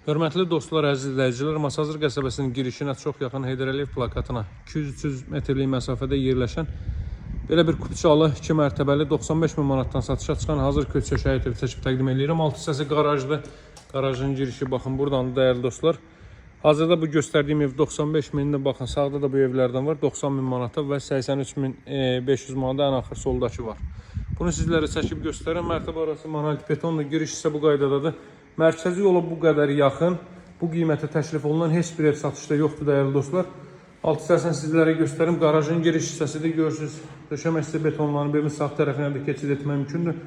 Hörmətli dostlar, əziz izləyicilər, Masazır qəsəbəsinin girişinə çox yaxın Heydər Əliyev plakatına 200-300 metrlik məsafədə yerləşən belə bir kupçalı 2 mərtəbəli 95 min manatdan satışa çıxan hazır köçə şəhəti seçib təqdim edirəm. Alt hissəsi qarajdır. Qarajın girişi baxın buradan dəyərli dostlar. Hazırda bu göstərdiyim ev 95 mindir. Baxın sağda da bu evlərdən var 90 min manata və 83.500 manata ən axır soldakı var. Bunu sizlərə çəkib göstərirəm. Mərtəbə arası monolit betonlu, giriş isə bu qaydadadır. Mərkəzi yola bu qədər yaxın, bu qiymətə təklif olunan heç bir ev satışda yoxdur dəyərli dostlar. Alt hissəsini sizlərə göstərim. Qarajın giriş hissəsidir. Görürsünüz, döşəməsi betonlanıb, evin sağ tərəfinə də keçid etmək mümkündür.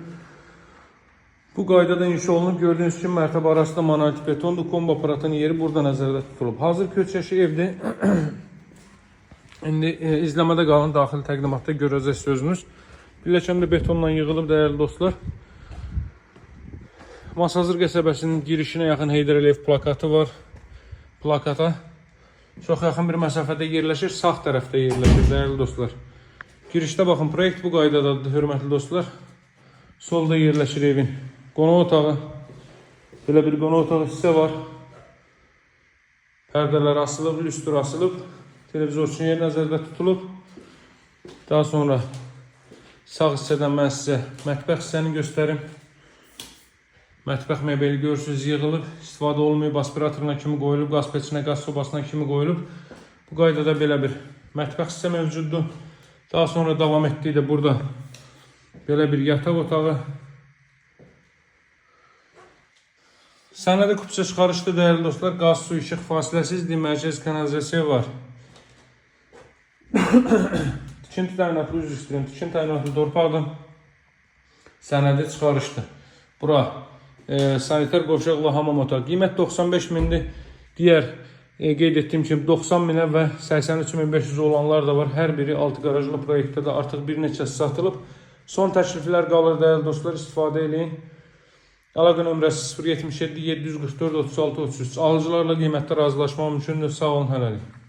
Bu qaydada inşa olunub. Gördüyünüz kimi mərtəbə arasında monolit betondur. Kombo aparatının yeri burada nəzərdə tutulub. Hazır köçəşi evdir. İndi izləmədə qalın, daxili təqdimatda görəcəksiniz sözünüz. Pilləkəndə betonla yığılıb dəyərli dostlar. Masazır qəsəbəsinin girişinə yaxın Heydər Əliyev plakatı var. Plakata çox yaxın bir məsafədə yerləşir, sağ tərəfdə yerləşir dəyərli dostlar. Girişdə baxın, proyekt bu qaydadadır hörmətli dostlar. Solda yerləşir evin qonaq otağı. Belə bir qonaq otağı hissə var. Pərdələr asılıb, lüstr asılıb. Televizor üçün yer nəzərdə tutulub. Daha sonra sağ hissədən mən sizə mətbəx hissəni göstərim. Mətbəx mebeli görürsünüz yığılıb, istifadə olunmayıb, aspiratoruna kimi qoyulub, qaz peçinə, qaz sobasına kimi qoyulub. Bu qaydada belə bir mətbəx hissə mövcuddur. Daha sonra davam etdikdə burada belə bir yataq otağı. Sənədi kupça çıxarışdı dəyərli dostlar. Qaz, su, işıq fasiləsizdir, mərkəz kanalizasiya var. Tikinti təyinatlı, üzr istəyirəm, tikinti təyinatlı torpaqdır. Sənədi çıxarışdı. Bura sanitar qovşaqlı hamam otağı. Qiymət 95 mindir. Digər qeyd etdiyim kimi 90 minə və 83.500 olanlar da var. Hər biri 6 qarajlı proyektdə də artıq bir neçəsi satılıb. Son təkliflər qalır dəyərli dostlar, istifadə edin. Əlaqə nömrəsi 077 744 36 33. Alıcılarla qiymətdə razılaşmaq mümkündür. Sağ olun, hələlik.